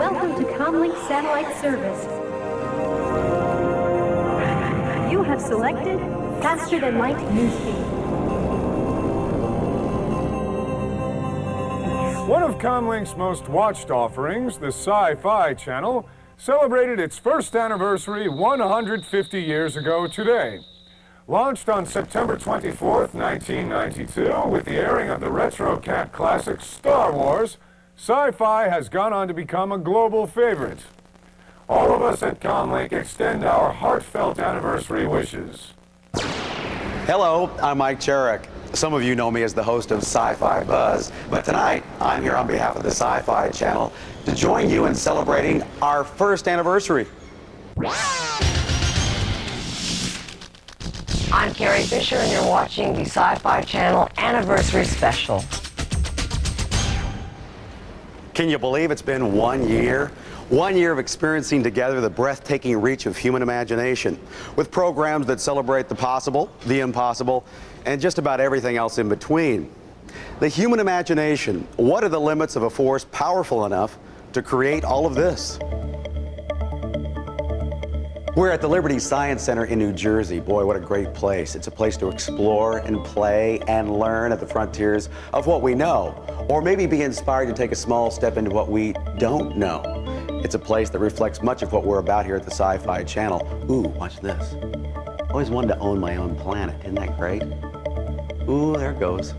Welcome to Comlink Satellite Service. You have selected Faster Than Light Newsfeed. One of Comlink's most watched offerings, the Sci-Fi Channel, celebrated its first anniversary 150 years ago today. Launched on September 24th, 1992, with the airing of the retro cat classic Star Wars, Sci-Fi has gone on to become a global favorite. All of us at Comlink extend our heartfelt anniversary wishes. Hello, I'm Mike Jarek. Some of you know me as the host of Sci-Fi Buzz, but tonight I'm here on behalf of the Sci-Fi Channel to join you in celebrating our first anniversary. I'm Carrie Fisher, and you're watching the Sci-Fi Channel Anniversary Special. Can you believe it's been 1 year? 1 year of experiencing together the breathtaking reach of human imagination, with programs that celebrate the possible, the impossible, and just about everything else in between. The human imagination, what are the limits of a force powerful enough to create all of this? We're at the Liberty Science Center in New Jersey. Boy, what a great place. It's a place to explore and play and learn at the frontiers of what we know, or maybe be inspired to take a small step into what we don't know. It's a place that reflects much of what we're about here at the Sci-Fi Channel. Ooh, watch this. Always wanted to own my own planet. Isn't that great? Ooh, there it goes.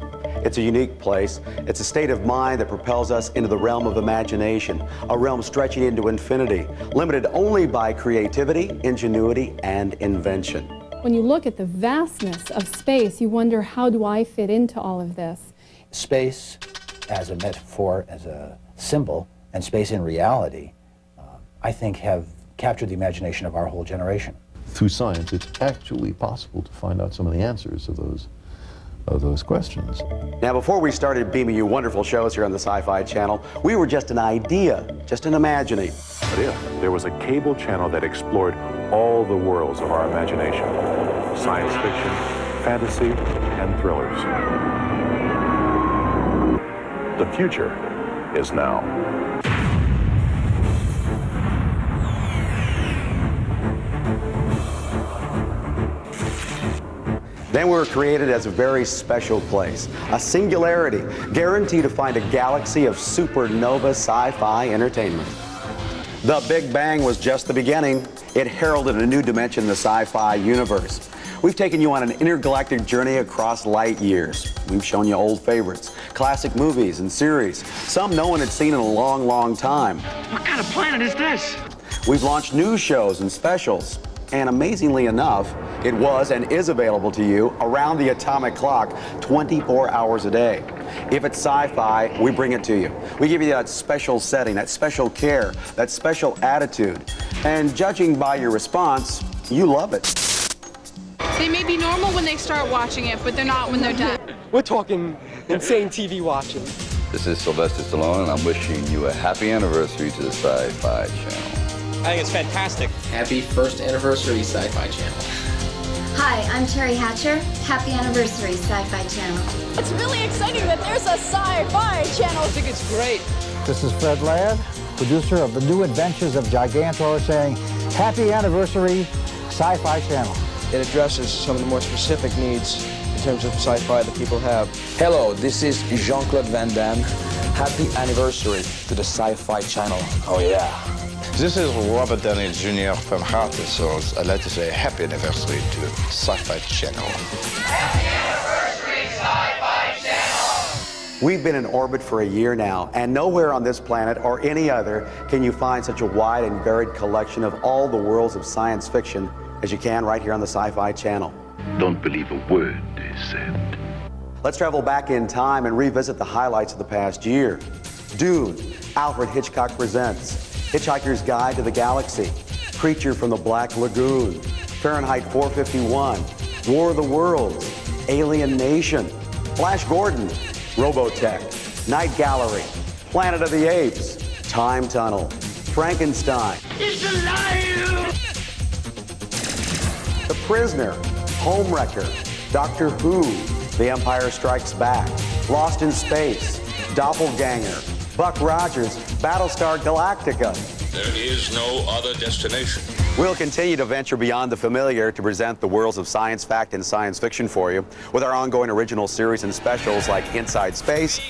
It's a unique place. It's a state of mind that propels us into the realm of imagination, a realm stretching into infinity, limited only by creativity, ingenuity, and invention. When you look at the vastness of space, you wonder, how do I fit into all of this? Space as a metaphor, as a symbol, and space in reality, I think have captured the imagination of our whole generation. Through science, it's actually possible to find out some of the answers of those questions. Now, before we started beaming you wonderful shows here on the Sci-Fi Channel, we were just an idea, just an imagining. But if there was a cable channel that explored all the worlds of our imagination, science fiction, fantasy, and thrillers. The future is now. Then we were created as a very special place, a singularity, guaranteed to find a galaxy of supernova sci-fi entertainment. The Big Bang was just the beginning. It heralded a new dimension in the sci-fi universe. We've taken you on an intergalactic journey across light years. We've shown you old favorites, classic movies and series, some no one had seen in a long, long time. What kind of planet is this? We've launched new shows and specials. And amazingly enough, it was and is available to you around the atomic clock 24 hours a day. If it's sci-fi, we bring it to you. We give you that special setting, that special care, that special attitude. And judging by your response, you love it. They may be normal when they start watching it, but they're not when they're done. We're talking insane TV watching. This is Sylvester Stallone, and I'm wishing you a happy anniversary to the Sci-Fi Channel. I think it's fantastic. Happy first anniversary, Sci-Fi Channel. Hi, I'm Terry Hatcher. Happy anniversary, Sci-Fi Channel. It's really exciting that there's a Sci-Fi Channel. I think it's great. This is Fred Ladd, producer of The New Adventures of Gigantor, saying happy anniversary, Sci-Fi Channel. It addresses some of the more specific needs in terms of sci-fi that people have. Hello, this is Jean-Claude Van Damme. Happy anniversary to the Sci-Fi Channel. Oh yeah. This is Robert Downey Jr. from Heart and Souls. I'd like to say happy anniversary to Sci-Fi Channel. Happy anniversary, Sci-Fi Channel! We've been in orbit for a year now, and nowhere on this planet or any other can you find such a wide and varied collection of all the worlds of science fiction as you can right here on the Sci-Fi Channel. Don't believe a word they said. Let's travel back in time and revisit the highlights of the past year. Dune, Alfred Hitchcock Presents, Hitchhiker's Guide to the Galaxy, Creature from the Black Lagoon, Fahrenheit 451, War of the Worlds, Alien Nation, Flash Gordon, Robotech, Night Gallery, Planet of the Apes, Time Tunnel, Frankenstein. It's alive! The Prisoner, Homewrecker, Doctor Who, The Empire Strikes Back, Lost in Space, Doppelganger, Buck Rogers' Battlestar Galactica. There is no other destination. We'll continue to venture beyond the familiar to present the worlds of science fact and science fiction for you with our ongoing original series and specials like Inside Space,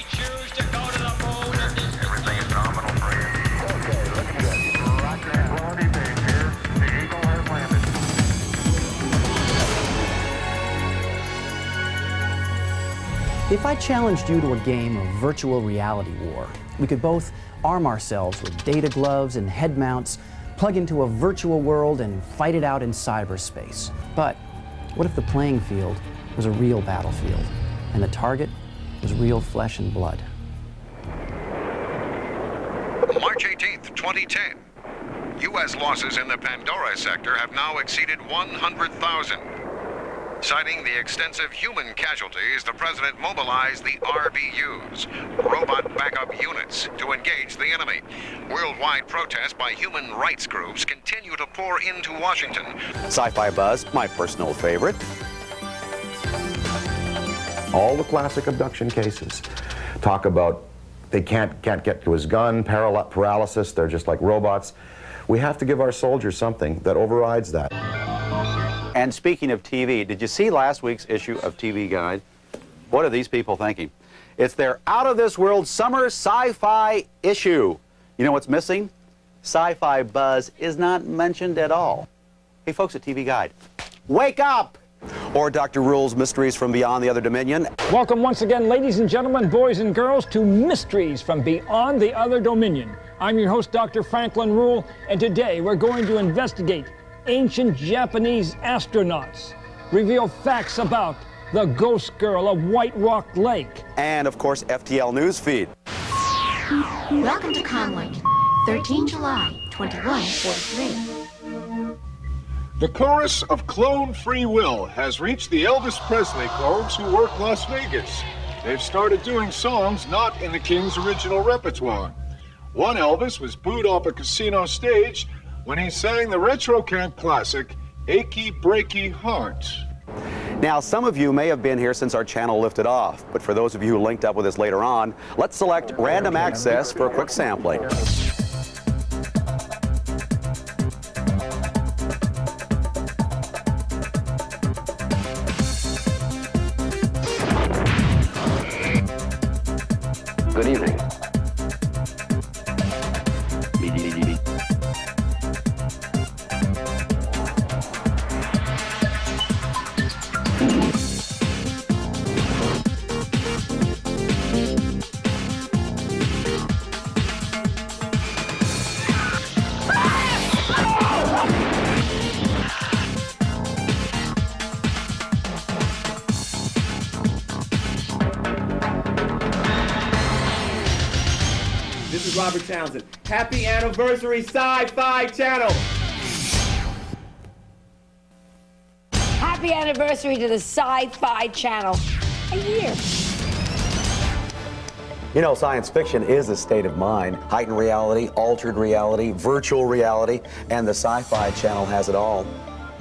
If I challenged you to a game of virtual reality war, we could both arm ourselves with data gloves and head mounts, plug into a virtual world and fight it out in cyberspace. But what if the playing field was a real battlefield and the target was real flesh and blood? March 18th, 2010. U.S. losses in the Pandora sector have now exceeded 100,000. Citing the extensive human casualties, the president mobilized the RBUs, robot backup units, to engage the enemy. Worldwide protests by human rights groups continue to pour into Washington. Sci-Fi Buzz, my personal favorite. All the classic abduction cases talk about they can't get to his gun, paralysis, they're just like robots. We have to give our soldiers something that overrides that. And speaking of TV, did you see last week's issue of TV Guide? What are these people thinking? It's their out-of-this-world summer sci-fi issue. You know what's missing? Sci-Fi Buzz is not mentioned at all. Hey, folks at TV Guide, wake up! Or Dr. Rule's Mysteries from Beyond the Other Dominion. Welcome once again, ladies and gentlemen, boys and girls, to Mysteries from Beyond the Other Dominion. I'm your host, Dr. Franklin Rule, and today we're going to investigate ancient Japanese astronauts, reveal facts about the ghost girl of White Rock Lake, and of course FTL Newsfeed. Welcome to Comlink, 13 July, 2143. The chorus of Clone Free Will has reached the Elvis Presley clones who work Las Vegas. They've started doing songs not in the King's original repertoire. One Elvis was booed off a casino stage when he sang the retro-camp classic, Achy Breaky Heart. Now, some of you may have been here since our channel lifted off, but for those of you who linked up with us later on, let's select random access for a quick sampling. Good evening. This is Robert Townsend. Happy anniversary, Sci-Fi Channel! Happy anniversary to the Sci-Fi Channel. A year. You know, science fiction is a state of mind. Heightened reality, altered reality, virtual reality, and the Sci-Fi Channel has it all.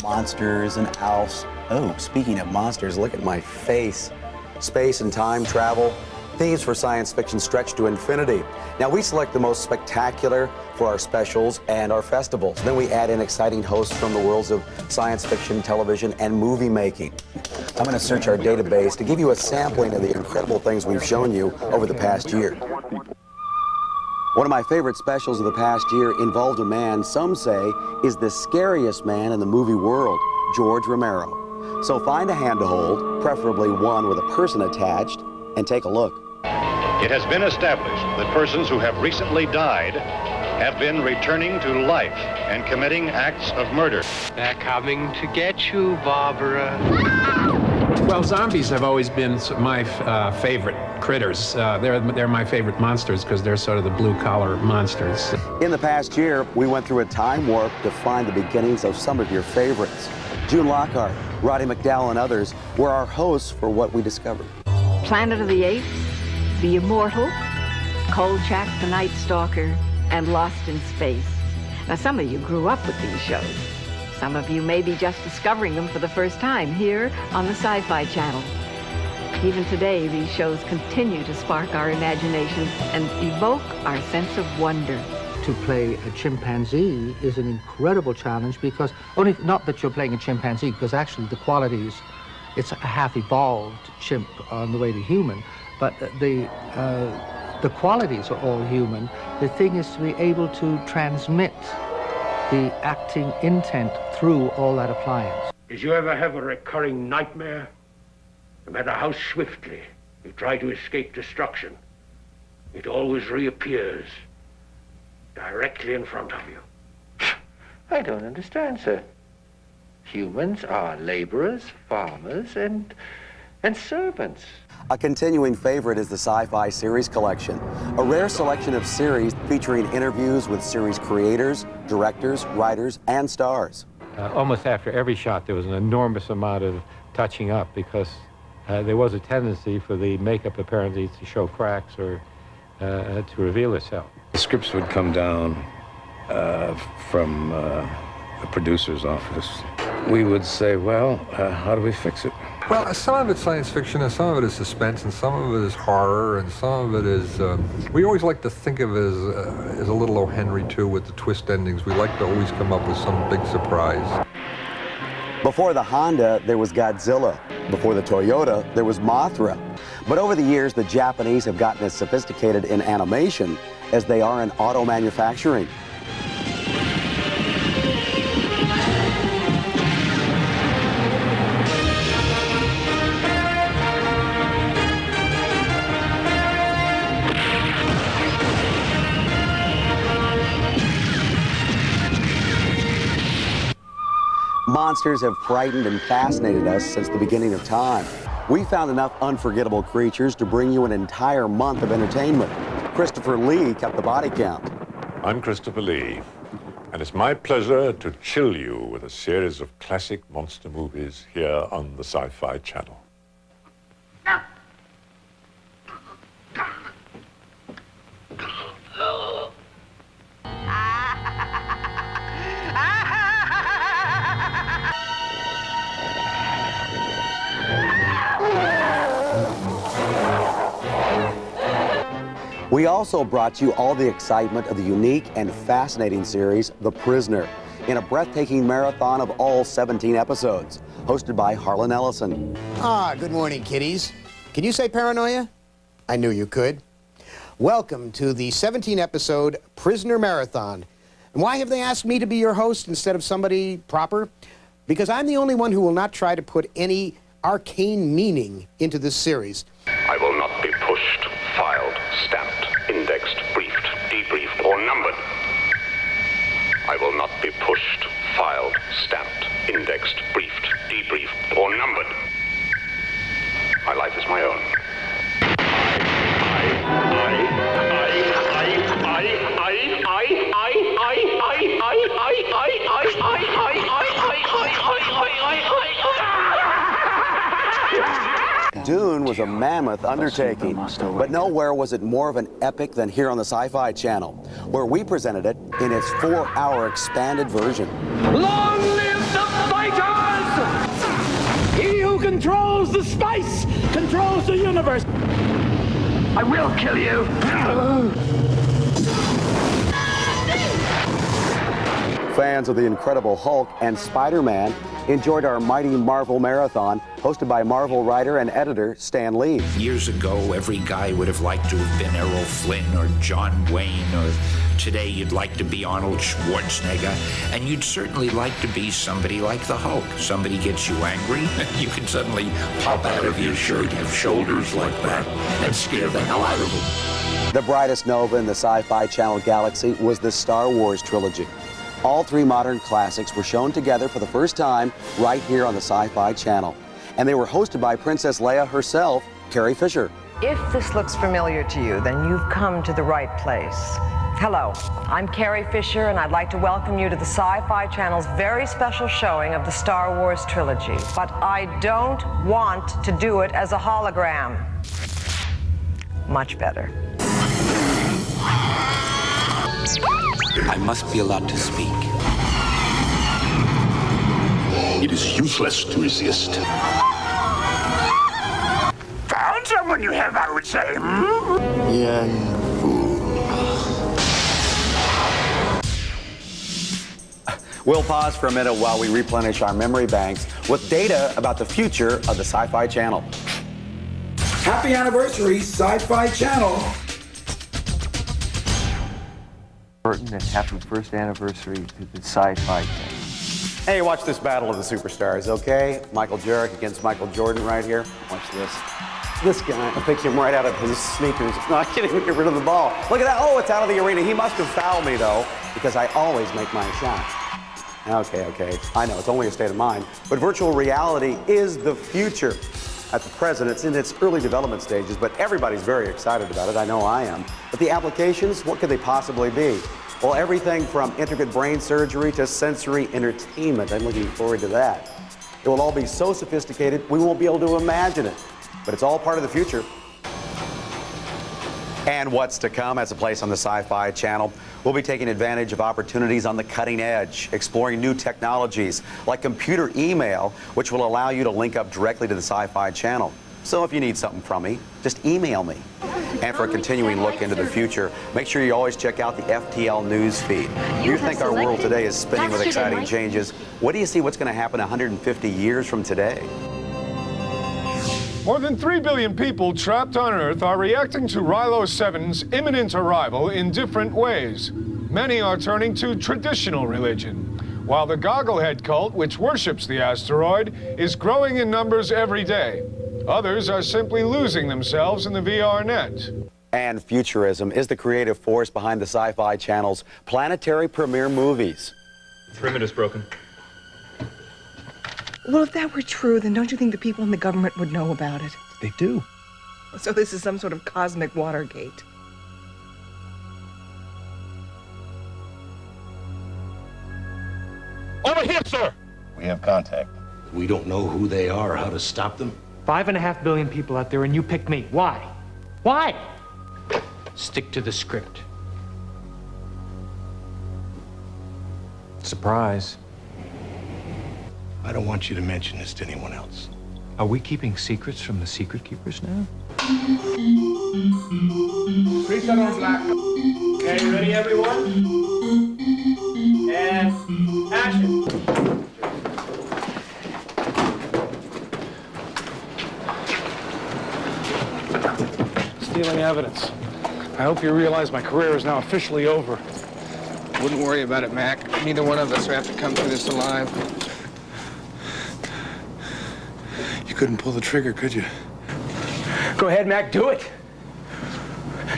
Monsters and elves. Oh, speaking of monsters, look at my face. Space and time travel. Themes for science fiction stretch to infinity. Now, we select the most spectacular for our specials and our festivals. Then we add in exciting hosts from the worlds of science fiction, television, and movie making. I'm going to search our database to give you a sampling of the incredible things we've shown you over the past year. One of my favorite specials of the past year involved a man some say is the scariest man in the movie world, George Romero. So find a hand to hold, preferably one with a person attached, and take a look. It has been established that persons who have recently died have been returning to life and committing acts of murder. They're coming to get you, Barbara. Well, zombies have always been my favorite critters. They're my favorite monsters because they're sort of the blue-collar monsters. In the past year, we went through a time warp to find the beginnings of some of your favorites. June Lockhart, Roddy McDowell, and others were our hosts for what we discovered. Planet of the Apes, The Immortal, Kolchak the Night Stalker, and Lost in Space. Now, some of you grew up with these shows. Some of you may be just discovering them for the first time here on the Sci-Fi Channel. Even today, these shows continue to spark our imaginations and evoke our sense of wonder. To play a chimpanzee is an incredible challenge because, not that you're playing a chimpanzee, because actually the qualities, it's a half-evolved chimp on the way to human, but the qualities are all human. The thing is to be able to transmit the acting intent through all that appliance. Did you ever have a recurring nightmare? No matter how swiftly you try to escape destruction, it always reappears directly in front of you. I don't understand, sir. Humans are laborers, farmers, and servants. A continuing favorite is the Sci-Fi series collection, a rare selection of series featuring interviews with series creators, directors, writers, and stars. Almost after every shot, there was an enormous amount of touching up because there was a tendency for the makeup apparently to show cracks or to reveal itself. The scripts would come down from the producer's office. We would say, well, how do we fix it? Well, some of it's science fiction, and some of it is suspense, and some of it is horror, and some of it is... we always like to think of it as a little O. Henry, too, with the twist endings. We like to always come up with some big surprise. Before the Honda, there was Godzilla. Before the Toyota, there was Mothra. But over the years, the Japanese have gotten as sophisticated in animation as they are in auto manufacturing. Monsters have frightened and fascinated us since the beginning of time. We found enough unforgettable creatures to bring you an entire month of entertainment. Christopher Lee kept the body count. I'm Christopher Lee, and it's my pleasure to chill you with a series of classic monster movies here on the Sci-Fi Channel. We also brought you all the excitement of the unique and fascinating series, The Prisoner, in a breathtaking marathon of all 17 episodes, hosted by Harlan Ellison. Good morning, kiddies. Can you say paranoia? I knew you could. Welcome to the 17-episode Prisoner Marathon. And why have they asked me to be your host instead of somebody proper? Because I'm the only one who will not try to put any arcane meaning into this series. I will not be pushed, filed, stamped, indexed, briefed, debriefed, or numbered. I will not be pushed, filed, stamped, indexed, briefed, debriefed, or numbered. My life is my own. Dune was a mammoth undertaking, but nowhere was it more of an epic than here on the Sci-Fi Channel, where we presented it in its 4-hour expanded version. Long live the fighters! He who controls the spice controls the universe. I will kill you. Fans of The Incredible Hulk and Spider-Man enjoyed our mighty Marvel marathon, hosted by Marvel writer and editor Stan Lee. Years ago, every guy would have liked to have been Errol Flynn or John Wayne, or today you'd like to be Arnold Schwarzenegger, and you'd certainly like to be somebody like the Hulk. Somebody gets you angry, and you can suddenly pop out of your shirt, have shoulders like that, and scare the hell out of them. The brightest nova in the Sci-Fi Channel galaxy was the Star Wars trilogy. All 3 modern classics were shown together for the first time right here on the Sci-Fi Channel. And they were hosted by Princess Leia herself, Carrie Fisher. If this looks familiar to you, then you've come to the right place. Hello, I'm Carrie Fisher, and I'd like to welcome you to the Sci-Fi Channel's very special showing of the Star Wars trilogy. But I don't want to do it as a hologram. Much better. I must be allowed to speak. It is useless to resist. someone you have, I would say. Yeah. We'll pause for a minute while we replenish our memory banks with data about the future of the Sci-Fi Channel. Happy anniversary, Sci-Fi Channel. Burton, and happy first anniversary to the Sci-Fi Channel. Hey, watch this battle of the superstars, okay? Michael Jarrett against Michael Jordan right here. Watch this. This guy, I picked him right out of his sneakers. No, I can't even get rid of the ball. Look at that. Oh, it's out of the arena. He must have fouled me, though, because I always make my shots. Okay. I know, it's only a state of mind. But virtual reality is the future. At the present, it's in its early development stages, but everybody's very excited about it. I know I am. But the applications, what could they possibly be? Well, everything from intricate brain surgery to sensory entertainment. I'm looking forward to that. It will all be so sophisticated, we won't be able to imagine it. But it's all part of the future. And what's to come as a place on the Sci-Fi Channel. We'll be taking advantage of opportunities on the cutting edge, exploring new technologies like computer email, which will allow you to link up directly to the Sci-Fi Channel. So if you need something from me, just email me. And for a continuing look into the future, make sure you always check out the FTL news feed. You think our world today is spinning with exciting changes. What do you see what's going to happen 150 years from today? More than 3 billion people trapped on Earth are reacting to Rilo 7's imminent arrival in different ways. Many are turning to traditional religion, while the Gogglehead cult, which worships the asteroid, is growing in numbers every day. Others are simply losing themselves in the VR net. And futurism is the creative force behind the Sci-Fi Channel's planetary premiere movies. Perimeter's broken. Well, if that were true, then don't you think the people in the government would know about it? They do. So this is some sort of cosmic Watergate. Over here, sir! We have contact. We don't know who they are or how to stop them. 5.5 billion people out there, and you picked me. Why? Why? Stick to the script. Surprise. I don't want you to mention this to anyone else. Are we keeping secrets from the secret keepers now? Preset on black. Okay, ready, everyone? And action. Stealing evidence. I hope you realize my career is now officially over. Wouldn't worry about it, Mac. Neither one of us will have to come through this alive. You couldn't pull the trigger, could you? Go ahead, Mac, do it.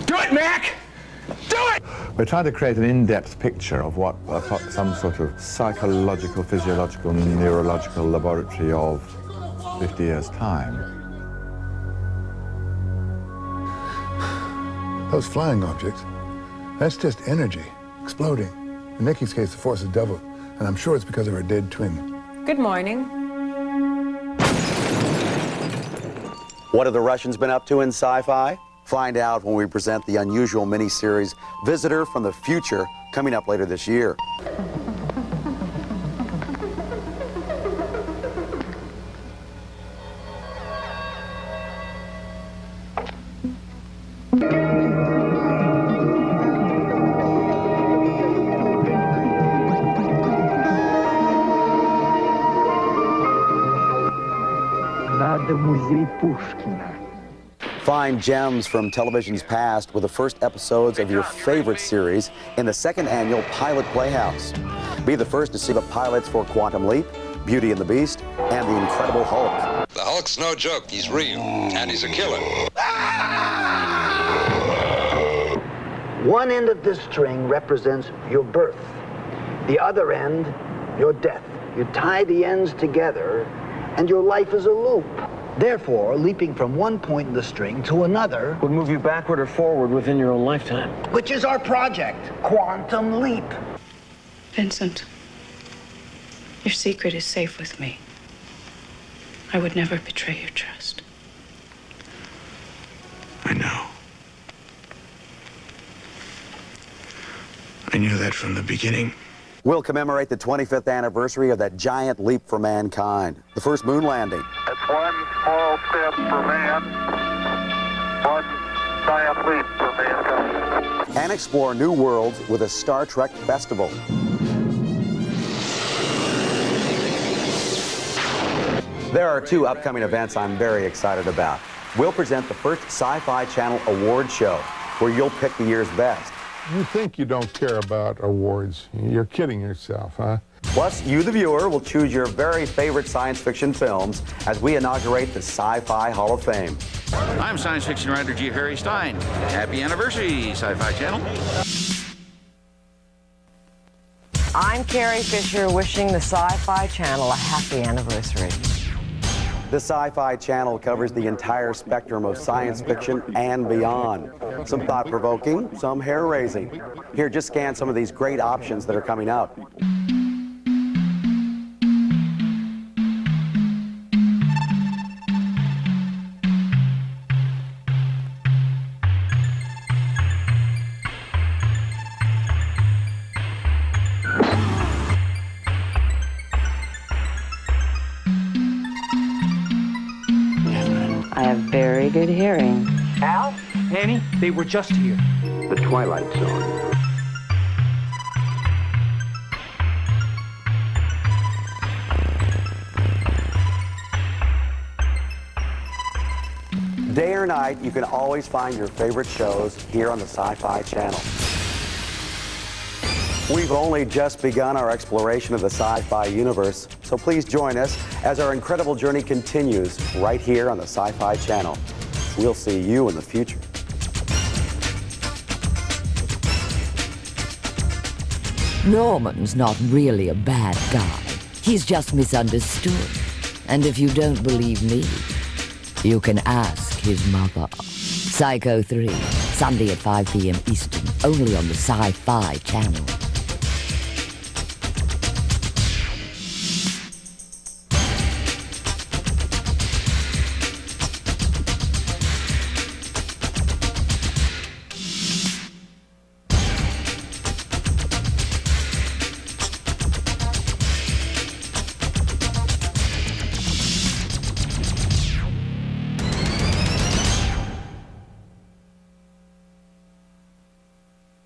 Do it, Mac! Do it! We're trying to create an in-depth picture of what some sort of psychological, physiological, neurological laboratory of 50 years' time. Those flying objects, that's just energy exploding. In Nikki's case, the force is doubled, and I'm sure it's because of her dead twin. Good morning. What have the Russians been up to in sci-fi? Find out when we present the unusual miniseries Visitor from the Future, coming up later this year. Find gems from television's past with the first episodes of your favorite series in the second annual Pilot Playhouse. Be the first to see the pilots for Quantum Leap, Beauty and the Beast, and The Incredible Hulk. The Hulk's no joke. He's real, and he's a killer. One end of this string represents your birth. The other end, your death. You tie the ends together, and your life is a loop. Therefore, leaping from one point in the string to another would move you backward or forward within your own lifetime. Which is our project, Quantum Leap. Vincent, your secret is safe with me. I would never betray your trust. I know. I knew that from the beginning. We'll commemorate the 25th anniversary of that giant leap for mankind, the first moon landing. It's one small step for man, And explore new worlds with a Star Trek festival. There are 2 upcoming events I'm very excited about. We'll present the first Sci-Fi Channel award show, where you'll pick the year's best. You think you don't care about awards. You're kidding yourself, huh? Plus, you, the viewer, will choose your very favorite science fiction films as we inaugurate the Sci-Fi Hall of Fame. I'm science fiction writer G. Harry Stein. Happy anniversary, Sci-Fi Channel. I'm Carrie Fisher, wishing the Sci-Fi Channel a happy anniversary. The Sci-Fi Channel covers the entire spectrum of science fiction and beyond. Some thought-provoking, some hair-raising. Here, just scan some of these great options that are coming out. I have very good hearing. Al? Annie, they were just here. The Twilight Zone. Day or night, you can always find your favorite shows here on the Sci-Fi Channel. We've only just begun our exploration of the sci-fi universe, so please join us as our incredible journey continues right here on the Sci-Fi Channel. We'll see you in the future. Norman's not really a bad guy. He's just misunderstood. And if you don't believe me, you can ask his mother. Psycho 3, Sunday at 5 p.m. Eastern, only on the Sci-Fi Channel.